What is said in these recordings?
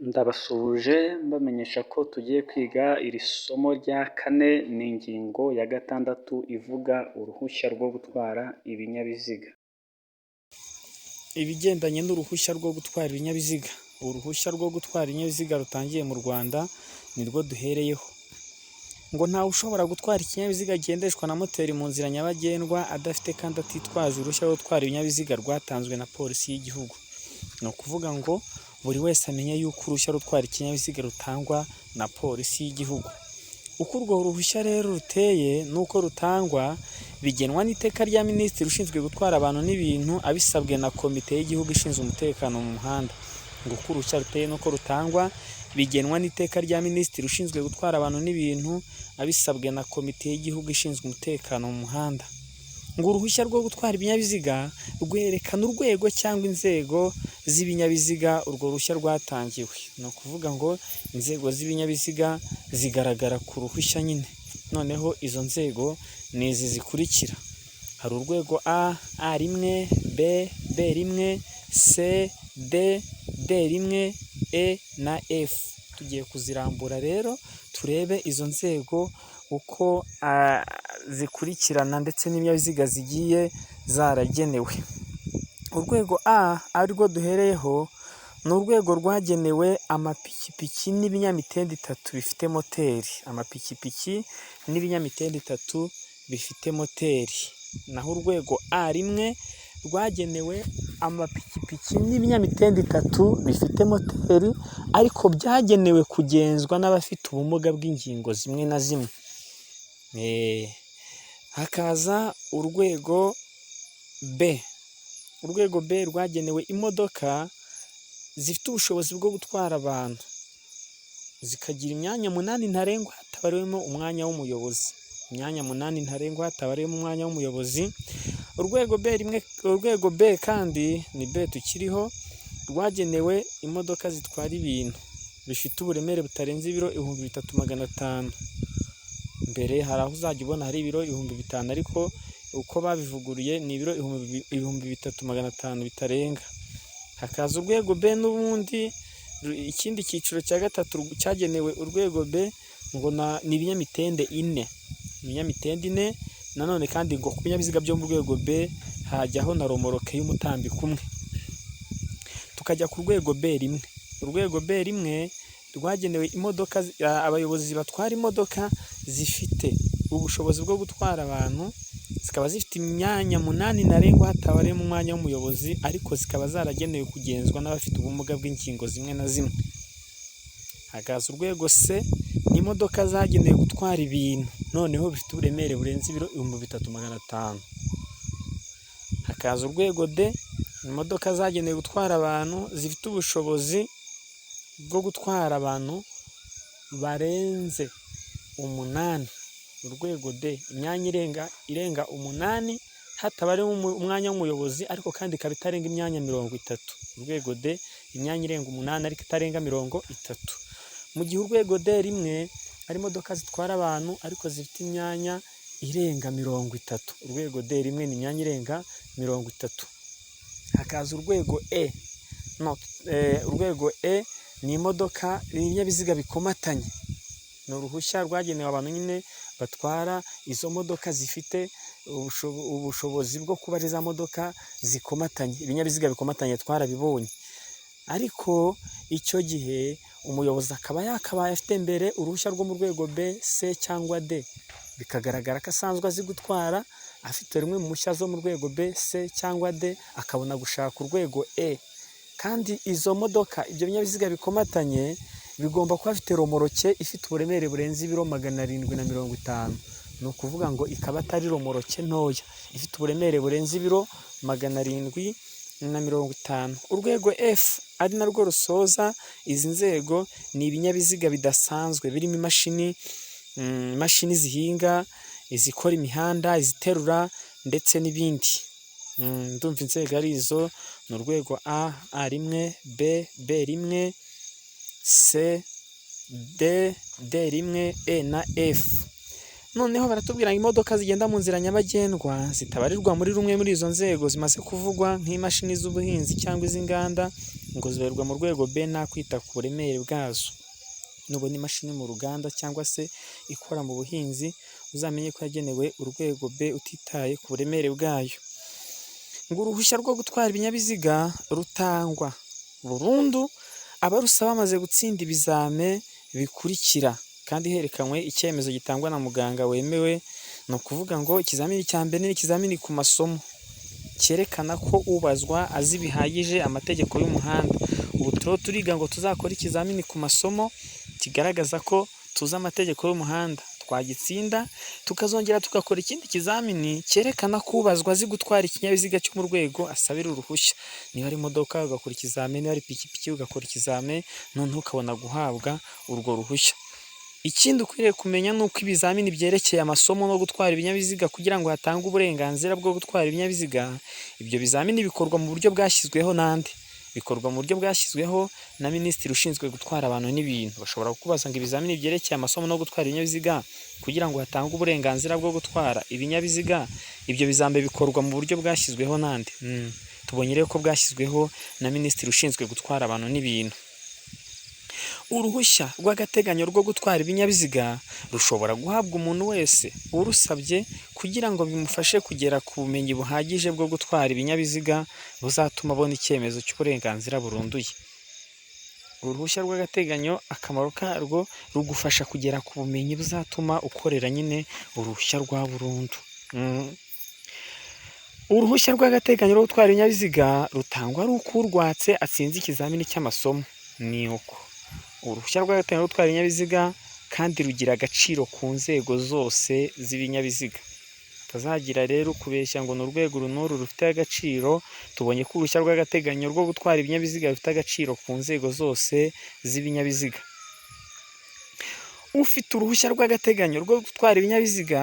Ndabasuhuje mbamenyesha ko tugiye kwiga iri somo rya kane, ni ingingo ya gatandatu ivuga uruhushya rwo gutwara ibinyabiziga. Ibigendanye n'uruhushya rwo gutwara ibinyabiziga. Uruhushya rwo gutwara ibinyabiziga rutangiye mu Rwanda nirwo duhereyeho. Ngo ntawe ushobora gutwara ikinyabiziga kigendeshwa na moteri mu nzira nyabagendwa adafite kandi atitwaje uruhushya rwo gutwara ibinyabiziga rwatanzwe na polisi y'igihugu. Ni ukuvuga ngo buri wese amenye yuko uruhushya rwo gutwara ikinyabiziga rutangwa na polisi y'igihugu. Uko urwo ruhushya rero ruteye n'uko rutangwa bigenwa n'iteka rya Minisitiri ushinzwe gutwara abantu n'ibintu abisabwe na komite y'igihugu ishinzwe umutekano mu muhanda. Ngo uko uruhushya ruteye n'uko rutangwa bigenwa n'iteka rya Minisitiri ushinzwe gutwara abantu n'ibintu abisabwe na komite y'igihugu ishinzwe umutekano mu muhanda. Ngo uruhushya rwo gutwara ibinyabiziga rwerekana urwego cyangwa inzego z'ibinyabiziga urwo ruhushya rwatangiwe. Ni ukuvuga ngo inzego z'ibinyabiziga zigaragara ku ruhushya nyine. Noneho izo nzego ni izi zikurikira: hari urwego A1, B, B1, C, D, D1, E na F. Tugiye kuzirambura rero turebe izo nzego uko zikurikirana ndetse n'ibinyabiziga zigiye zaragenewe. Urwego A arirwo duhereyeho ni urwego rwagenewe amapikipiki n'ibinyamitende itatu bifite moteri. Amapikipiki n'ibinyamitende itatu bifite moteri. Naho urwego A1 rwagenewe amapikipiki n'ibinyamitende itatu bifite moteri ariko byagenewe kugenzwa n'abafite ubumuga bw'ingingo zimwe na zimwe. Hakaza urwego B. Urwego B rwagenewe imodoka zifite ubushobozi bwo gutwara abantu, zikagira imyanya 8 ntarengwa hatabariwemo umwanya w'umuyobozi. Imyanya 8 ntarengwa hatabariwemo umwanya w'umuyobozi. Urwego B kandi ni B tukiriho, rwagenewe imodoka zitwara ibintu bifite uburemere butarenze ibiro 3500. Mbere hari aho uzajya ubona hari ibiro 5000 ariko uko babivuguruye ni ibiro 3500 bitarenga. Hakaza urwego B n'ubundi ikindi cyiciro cya gatatu cyagenewe urwego B ngo ni ibinyamitende 4. Ibinyamitende 4 nanone kandi ngo ku binyabiziga byo mu rwego B hajyaho na romoroke y'umutambiko umwe. Tukajya ku rwego B1. Urwego B1 rwagenewe imodoka abayobozi batwara imodoka zifite ubushobozi bwo gutwara abantu, zikaba zifite imyanya 8 ntarengwa hatabariyemo umwanya w'umuyobozi ariko zikaba zaragenewe kugenzwa n'abafite ubumuga bw'ingingo zimwe na zimwe. Hakaza urwego C ni imodoka zagenewe gutwara ibintu noneho bifite uburemere burenze ibiro 3500. Hakaza urwego D imodoka zagenewe gutwara abantu zifite ubushobozi bwo gutwara abantu barenze 8. Urwego D imyanya irenga 8 hatabarimo umwanya w'umuyobozi ariko kandi ikaba itarenga imyanya 30. Urwego D imyanya irenga 8 ariko itarenga 30. Mu gihe urwego D1 ari imodoka zitwara abantu ariko zifite imyanya irenga 30. Urwego D1 ni imyanya irenga 30. Hakaza urwego E. Urwego E ni imodoka ibinyabiziga bikomatanye. Ni uruhushya rwagenewe abantu nyine batwara izo modoka zifite ubushobozi bwo kuba ari za modoka zikomatanye. Ibinyabiziga bikomatanye twarabibonye. Ariko icyo gihe umuyobozi akaba yakabaye afite mbere uruhushya rwo mu rwego B, C cyangwa D. Bikagaragara ko asanzwe azi gutwara, afite rumwe mu mpushya zo mu rwego B, C cyangwa D, akabona gushaka urwego E. Kandi izo modoka ibyo binyabiziga bikomatanye bigomba kuba bifite romoroke ifite uburemere burenze ibiro 750. Ni ukuvuga ngo ikaba atari romoroke ntoya, ifite uburemere burenze ibiro 750. Urwego F ari narwo rusoza izi nzego ni ibinyabiziga bidasanzwe birimo imashini zihinga, izikora imihanda, iziterura ndetse n'ibindi. Ndumva inzego ari izo: ni urwego A1, B, B1, C, D, D1, E na F. Noneho baratubwira ngo imodoka zigenda mu nzira nyabagendwa zitabarirwa muri rumwe muri izo nzego zimaze kuvugwa nk'imashini z'ubuhinzi cyangwa iz'inganda ngo zibarirwa mu rwego B nta kwita ku buremere bwazo. Nubona imashini mu ruganda cyangwa se ikora mu buhinzi uzamenye ko yagenewe urwego B utitaye ku buremere bwayo. Ngo uruhushya rwo gutwara ibinyabiziga rutangwa burundu abarusaba bamaze gutsinda ibizame bikurikira kandi herekanywe icyemezo gitangwa na muganga wemewe. Ni ukuvuga ngo ikizamini cya mbere ni ikizamini ku masomo cyerekana ko ubazwa azi bihagije amategeko y'umuhanda. Ubu turiga ngo tuzakora ikizamini ku masomo kigaragaza ko tuzi amategeko y'umuhanda, twagitsinda tukazongera tugakora ikindi kizamini cyerekana ko ubazwa azi gutwara ikinyabiziga cyo mu rwego asabira uruhushya. Niba ari imodoka ugakora ikizamini, niba ari pikipiki ugakora ikizamini, noneho ukabona guhabwa urwo ruhushya. Ikindi ukwiriye kumenya ni uko ibizamini byerekeye amasomo no gutwara ibinyabiziga kugira ngo hatangwe uburenganzira bwo gutwara ibinyabiziga, ibyo bizamini bikorwa mu buryo bwashyizweho n'andi. Bikorwa mu buryo bwashyizweho na Minisitiri ushinzwe gutwara abantu n'ibintu. Bashobora kukubaza ngo ibizamini byerekeye amasomo no gutwara ibinyabiziga kugira ngo hatangwe uburenganzira bwo gutwara ibinyabiziga, ibyo bizamini bikorwa mu buryo bwashyizweho n'andi. Tubonye rero ko bwashyizweho na Minisitiri ushinzwe gutwara abantu n'ibintu. Uruhushya rw'agateganyo rwo gutwara ibinyabiziga rushobora guhabwa umuntu wese urusabye kugira ngo bimufashe kugera ku bumenyi buhagije bwo gutwara ibinyabiziga buzatuma abona icyemezo cy'uburenganzira burunduye. Uruhushya rw'agateganyo akamaro karwo rugufasha kugera ku bumenyi buzatuma ukorera nyine uruhushya rwa burundu. Uruhushya rw'agateganyo rwo gutwara ibinyabiziga rutangwa ari uko urwatse atsinze ikizamini cy'amasomo. Ni uko uruhushya rw'agateganyo rwo gutwara ibinyabiziga kandi rugira agaciro ku nzego zose z'ibinyabiziga. Utazagira rero kubeshya ngo ni urwego runuru rufite agaciro. Tubonye ko uruhushya rw'agateganyo rwo gutwara ibinyabiziga rufite agaciro ku nzego zose z'ibinyabiziga. Ufite uruhushya rw'agateganyo rwo gutwara ibinyabiziga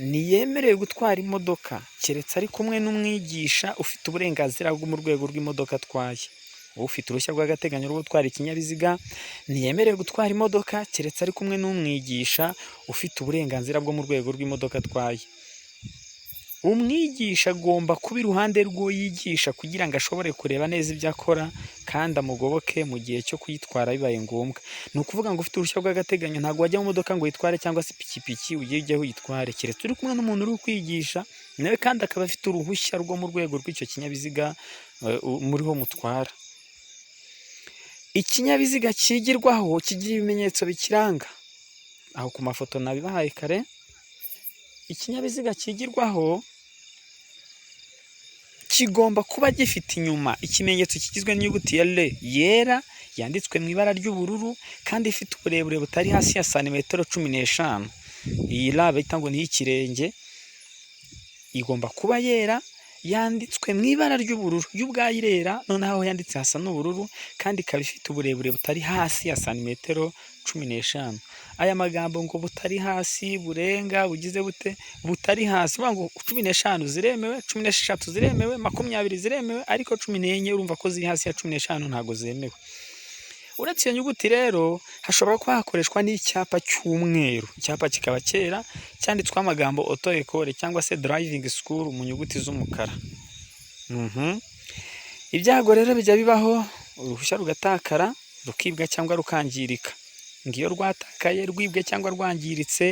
ntiyemerewe gutwara imodoka keretse ari kumwe n'umwigisha ufite uburenganzira bwo mu rwego rw'imodoka atwaye. Ufite uruhushya rw'agateganyo rwo gutwara ikinyabiziga ntiyemerewe gutwara imodoka keretse ari kumwe n'umwigisha ufite uburenganzira bwo mu rwego rw'imodoka atwaye. Umwigisha agomba kuba iruhande rw'uwo yigisha kugira ngo ashobore kureba neza ibyo akora kandi amugoboke mu gihe cyo kuyitwara bibaye ngombwa. Ni ukuvuga ngo ufite uruhushya rw'agateganyo ntabwo wajya mu modoka ngo uyitware cyangwa se ipikipiki ujye uyitware keretse uri kumwe n'umuntu uri kwigisha nawe kandi akaba afite uruhushya rwo mu rwego rw'icyo kinyabiziga muriho mutwara. Ikinyabiziga kigirwaho kigira ibimenyetso bikiranga. Aho ku mafoto nabibahaye kare. Ikinyabiziga kigirwaho kigomba kuba gifite inyuma ikimenyetso kigizwe n'inyuguti ya L yera yanditswe mu ibara ry'ubururu kandi ifite uburebure butari hasi ya santimetero 15. Iyi R bita ngo ni iy'ikirenge, igomba kuba yera yanditswe mu ibara ry'ubururu. Yo ubwayo irera, noneho aho yanditse hasa n'ubururu kandi ikaba ifite uburebure butari hasi ya santimetero 15. Aya magambo ngo butari hasi, burenga, bugize bute, butari hasi, uvuga ngo 15 ziremewe, 16 ziremewe, 20 ziremewe, ariko 14 urumva ko ziri hasi ya 15 ntago zemewe. Uretse iyo nyuguti rero hashobora kuba hakoreshwa n'icyapa cy'umweru. Icyapa kikaba cyera cyanditsweho amagambo auto école cyangwa se driving school mu nyuguti z'umukara. Ibyago rero bijya bibaho, uruhushya rugatakara, rukibwa cyangwa rukangirika. Ngiyo rwatakaye, rwibwe cyangwa rwangiritse,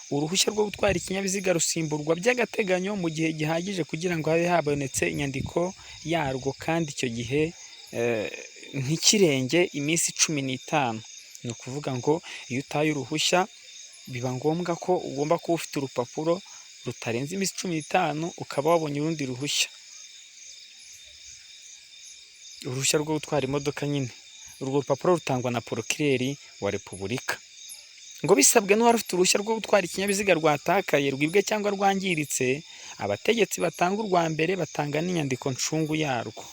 uruhushya rwo gutwara ikinyabiziga rusimburwa by'agateganyo mu gihe gihagije kugira ngo habe habonetse inyandiko yarwo kandi icyo gihe nk'ikirenge iminsi 15. Ni ukuvuga ngo iyo utaye uruhushya biba ngombwa ko ugomba kuba ufite urupapuro rutarenze iminsi 15 ukaba wabonye urundi ruhushya. Uruhushya rwo gutwara imodoka nyine, urwo rupapuro rutangwa na Porokireri wa Repubulika. Ngo bisabwe n'uwari ufite uruhushya rwo gutwara ikinyabiziga rwatakaye, rwibwe cyangwa rwangiritse, abategetsi batanga urwa mbere batanga n'inyandiko ncungu yarwo.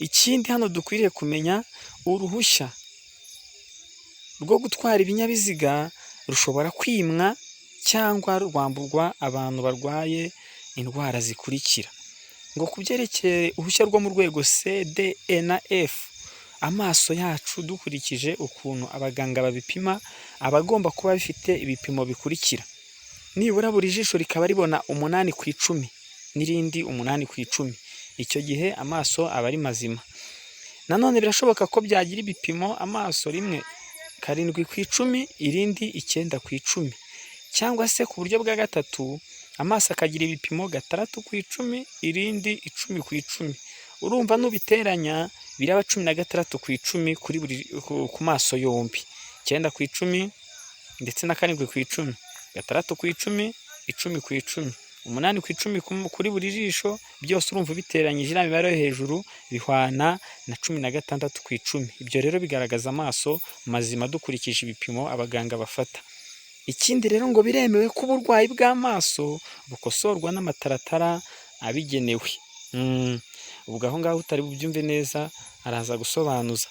Ikindi hano dukwiriye kumenya, uruhushya rwo gutwara ibinyabiziga rushobora kwimwa cyangwa rwamburwa abantu barwaye indwara zikurikira. Ngo kubyerekeye uruhushya rwo mu rwego C, D, E na F, amaso yacu dukurikije ukuntu abaganga babipima, abagomba kuba bifite ibipimo bikurikira. nibura buri jisho rikaba ribona 8/10 n'irindi 8/10, icyo gihe amaso aba ari mazima. Nanone birashoboka ko byagira ibipimo amaso rimwe 7/10 irindi 9/10, cyangwa se ku buryo bwa gatatu amaso akagira ibipimo 6/10 irindi 10/10. Urumva nubiteranya biraba 16/10 ku maso yombi, 9/10 ndetse na 7/10, 6/10, 10/10, 8/10 kuri buri jisho, byose urumva biteranyije iriya mibare yo hejuru bihwana na 16/10. Ibyo rero bigaragaza amaso mazima dukurikije ibipimo abaganga bafata. Ikindi rero ngo biremewe ko uburwayi bw'amaso bukosorwa n'amataratara abigenewe. Ubwo aho ngaho utari bubyumve neza araza gusobanuza.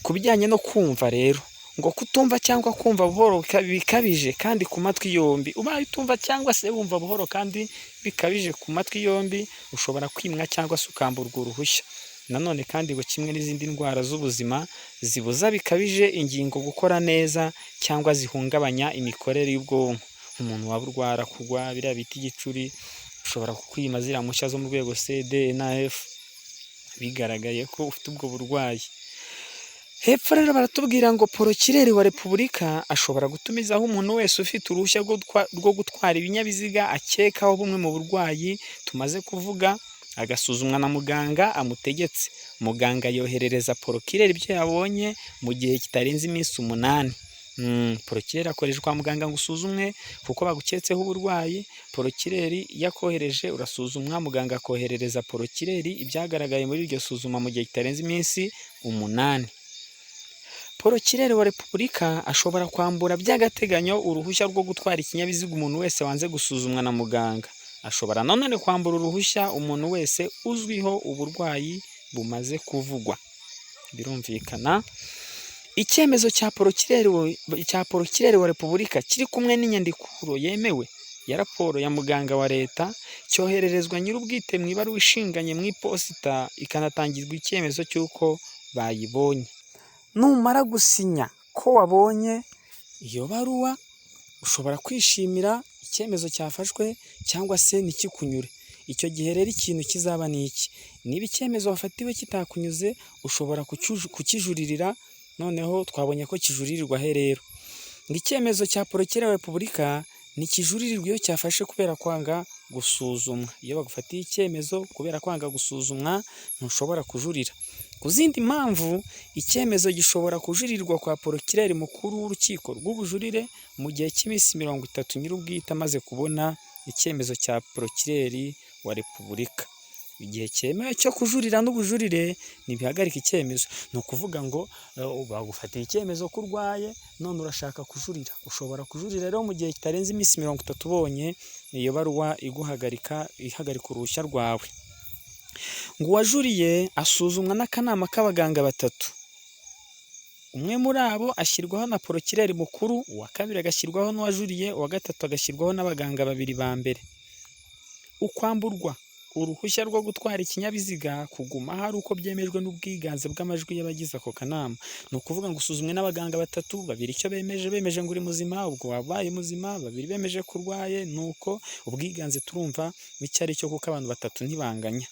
Ku bijyanye no kumva rero, ngo kutumva cyangwa kumva buhoro bikabije kandi ku matwi yombi, ubaye utumva cyangwa se wumva buhoro kandi bikabije ku matwi yombi, ushobora kwimwa cyangwa se ukamburwa uruhushya. Nanone kandi ngo kimwe n'izindi ndwara z'ubuzima zibuza bikabije ingingo gukora neza cyangwa zihungabanya imikorere y'ubwonko. Umuntu waba urwara kugwa biriya bita igicuri, ushobora kukwima ziriya mpushya zo mu rwego C, D na F bigaragaye ko ufite ubwo burwayi. Hepfo rero baratubwira ngo Porokireri wa Repubulika ashobora gutumizaho umuntu wese ufite uruhushya rwo gutwara ibinyabiziga akekaho bumwe mu burwayi tumaze kuvuga, agasuzumwa na muganga amutegetse. Muganga yoherereza Porokireri ibyo yabonye mu gihe kitarenze iminsi 8. Porokireri akoresha kwa muganga ngo usuzumwe kuko baguketseho uburwayi. Porokireri yakohereje urasuzumwa, muganga akoherereza Porokireri ibyagaragaye muri iryo suzuma mu gihe kitarenze iminsi 8. Porokireri wa Repubulika ashobora kwambura by'agateganyo uruhushya rwo gutwara ikinyabiziga umuntu wese wanze gusuzumwa na muganga. Ashobora nanone kwambura uruhushya umuntu wese uzwiho uburwayi bumaze kuvugwa. Birumvikana. Icyemezo cya Porokireri wa Repubulika kiri kumwe n'inyandikuro yemewe ya raporo ya muganga wa leta cyohererezwa nyir'ubwite mu ibaruwa ishinganye mu iposita, ikanatangizwa icyemezo cy'uko bayibonye. Numara gusinya ko wabonye iyo baruwa, ushobora kwishimira icyemezo cyafashwe cyangwa se ntikikunyure. Icyo gihe rero ikintu kizaba ni iki: niba icyemezo wafatiwe kitakunyuze, ushobora kukijuririra. Noneho twabonye ko kijuririrwa he rero? Ngo icyemezo cya Porokireri wa Repubulika ntikijuririrwa iyo cyafashe kubera kwanga gusuzumwa. Iyo bagufatiye icyemezo kubera kwanga gusuzumwa, ntushobora kujurira. Ku zindi mpamvu, icyemezo gishobora kujurirwa kwa Porokireri mukuru w'urukiko rw'ubujurire mu gihe cy'iminsi 30 nyir'ubwite amaze kubona icyemezo cya Porokireri wa Repubulika. Igihe cyemewe cyo kujurira n'ubujurire ntibihagarika icyemezo. Ni ukuvuga ngo bagufatiye icyemezo ko urwaye, none urashaka kujurira. Ushobora kujurira rero mu gihe kitarenze iminsi 30 ubonye iyo baruwa ihagarika uruhushya rwawe. Ngo uwajuriye asuzumwa n'akanama k'abaganga 3. Umwe muri abo ashyirwaho na Porokireri mukuru, uwa kabiri agashyirwaho n'uwajuriye, uwa gatatu agashyirwaho n'abaganga 2 ba mbere. Ukwamburwa uruhushya rwo gutwara ikinyabiziga kuguma hari uko byemejwe n'ubwiganze bw'amajwi y'abagize ako kanama. Ni ukuvuga ngo usuzumwe n'abaganga 3, 2 icyo bemeje ngo uri muzima, ubwo wabaye muzima, 2 bemeje ko urwaye, nuko ubwiganze turumva icyo ari cyo kuko abantu 3 ntibanganya.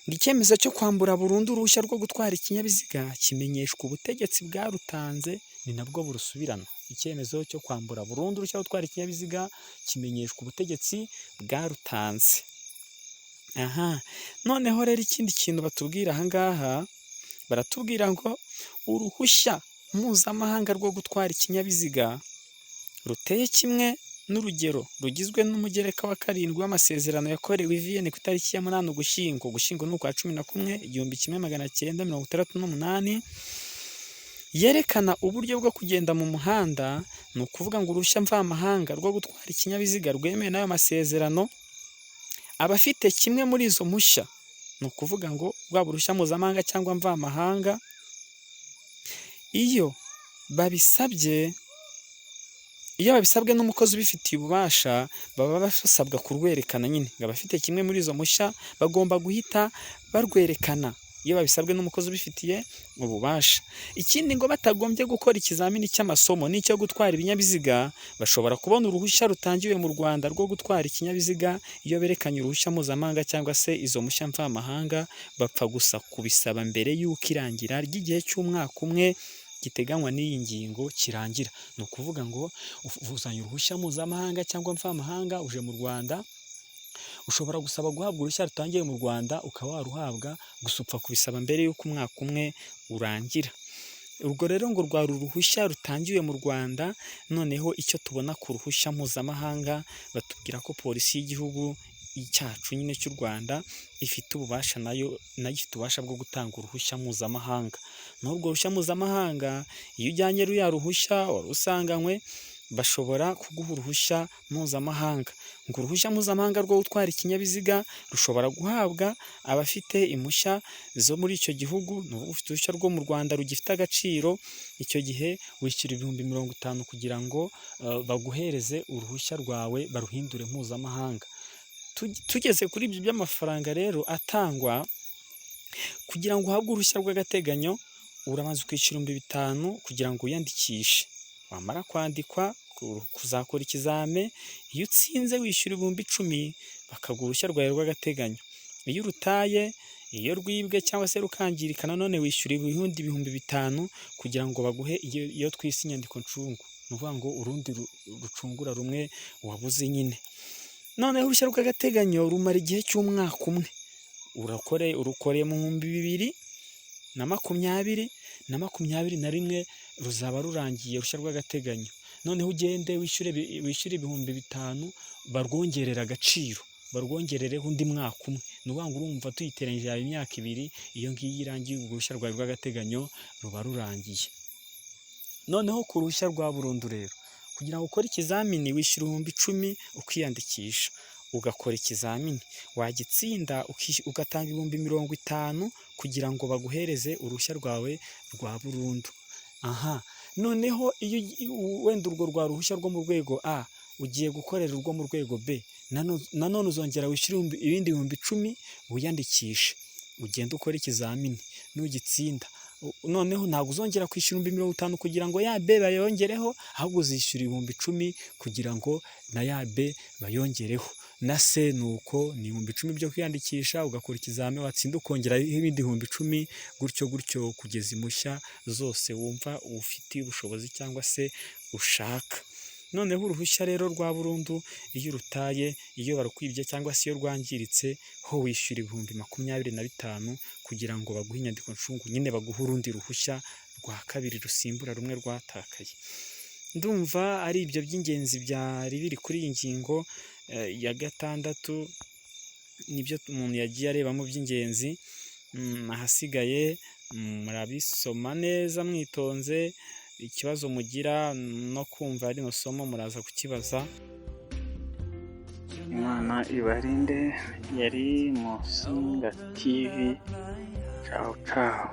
Icyemezo cyo kwambura burundu uruhushya rwo gutwara ikinyabiziga kimenyeshwa ubutegetsi bwarutanze, ni nabwo burusubirana. Icyemezo cyo kwambura burundu uruhushya rwo gutwara ikinyabiziga kimenyeshwa ubutegetsi bwarutanze. Noneho rero ikindi kintu batubwira aha ngaha, baratubwira ngo uruhushya mpuzamahanga rwo gutwara ikinyabiziga ruteye kimwe n'urugero rugizwe n'umugereka wa 7 w'amasezerano yakorewe i Vienne ku itariki ya 8 Ugushyingo ni ukwa 11 1968, yerekana uburyo bwo kugenda mu muhanda. Ni ukuvuga ngo uruhushya mvamahanga rwo gutwara ikinyabiziga rwemewe n'ayo masezerano, abafite kimwe muri izo mpushya, ni ukuvuga ngo rwaba uruhushya mpuzamahanga cyangwa mvamahanga, iyo babisabwe n'umukozi ubifitiye ububasha, baba basabwa kurwerekana nyine. Ngo abafite kimwe muri izo mpushya bagomba guhita barwerekana iyo babisabwe n'umukozi ubifitiye ububasha. Ikindi ngo batagombye gukora ikizamini cy'amasomo n'icyo gutwara ibinyabiziga, bashobora kubona uruhushya rutangiwe mu Rwanda rwo gutwara ikinyabiziga iyo berekanye uruhushya mpuzamahanga cyangwa se izo mpushya mvamahanga, bapfa gusa kubisaba mbere y'uko irangira ry'igihe cy'umwaka umwe giteganywa n'iyi ngingo kirangira. Ni ukuvuga ngo uzanye uruhushya mpuzamahanga cyangwa mvamahanga uje mu Rwanda, ushobora gusaba guhabwa uruhushya rutangiye mu Rwanda ukaba waruhabwa, gusa upfa kubisaba mbere y'uko umwaka umwe urangira. Urwo rero ngo rwari uruhushya rutangiwe mu Rwanda. Noneho icyo tubona ku ruhushya mpuzamahanga, batubwira ko polisi y'igihugu cyacu nyine cy'u Rwanda ifite ububasha, nayo ifite ububasha bwo gutanga uruhushya mpuzamahanga. N'urwo ruhushya mpuzamahanga iyo ujyanye ruya ruhushya wari usanganywe, bashobora kuguha uruhushya mpuzamahanga. Ngo uruhushya mpuzamahanga rwo gutwara ikinyabiziga rushobora guhabwa abafite impushya zo muri icyo gihugu. Ni ukuvuga ufite uruhushya rwo mu Rwanda rugifite agaciro, icyo gihe wishyura ibihumbi 50 kugira ngo baguhereze uruhushya rwawe baruhindure mpuzamahanga. Tugeze kuri ibyo by'amafaranga rero atangwa kugira ngo uhabwe uruhushya rw'agateganyo, urabanza ukishyura 5000 kugira ngo wiyandikishe. Wamara kwandikwa kuzakora ikizame, iyo utsinze wishyura 10,000 bakaguha uruhushya rwawe rw'agateganyo. Iyo urutaye, iyo rwibwe cyangwa se rukangirika, nanone wishyura ibihumbi 5,000 kugira ngo baguhe iyo twise inyandiko ncungu. Ni ukuvuga ngo urundi rucungura rumwe wabuze nyine. Noneho uruhushya rw'agateganyo rumara igihe cy'umwaka umwe. Urukoreye mu 2021 ruzaba rurangiye uruhushya rw'agateganyo. Noneho ugende wishyure 5,000 barwongerera agaciro, barwongerereho undi mwaka umwe. Ni ukuvuga ngo urumva tuyiteranyije yaba imyaka 2, iyo ngiyo irangiye uruhushya rwawe rw'agateganyo ruba rurangiye. Noneho ku ruhushya rwa burundu rero, kugira ngo ukore ikizamini wishyura 10,000 ukiyandikisha, ugakora ikizamini, wagitsinda ugatanga 50,000 kugira ngo baguhereze uruhushya rwawe rwa burundu. Noneho iyo wenda urwo rwa ruhushya rwo mu rwego A ugiye gukorera urwo mu rwego B, nanone uzongera wishyura ibindi 10,000 wiyandikishe, ugenda ukora ikizamini. N'ugitsinda noneho ntabwo uzongera kwishyura 50,000 kugira ngo ya B bayongereho, ahubwo uzishyura 10,000 kugira ngo na ya B bayongereho. Na C ni uko, ni 10,000 byo kwiyandikisha, ugakora ikizamini, watsinda ukongeraho ibindi 10,000, gutyo kugeza impushya zose wumva ufitiye ubushobozi cyangwa se ushaka. Noneho uruhushya rero rwa burundu iyo urutaye, iyo barukwibye cyangwa se iyo rwangiritse ho, wishyura ibihumbi 25 kugira ngo baguhe inyandiko ncungu, nyine baguhe urundi ruhushya rwa kabiri rusimbura rumwe rwatakaye. Ndumva ari ibyo by'ingenzi byari biri kuri iyi ngingo ya 6, nibyo umuntu yagiye arebamo by'ingenzi. Ahasigaye murabisoma neza mwitonze, ikibazo mugira no kumva rino somo muraza kukibaza. Imana ibarinde. Yari Musinga TV. Ciao ciao.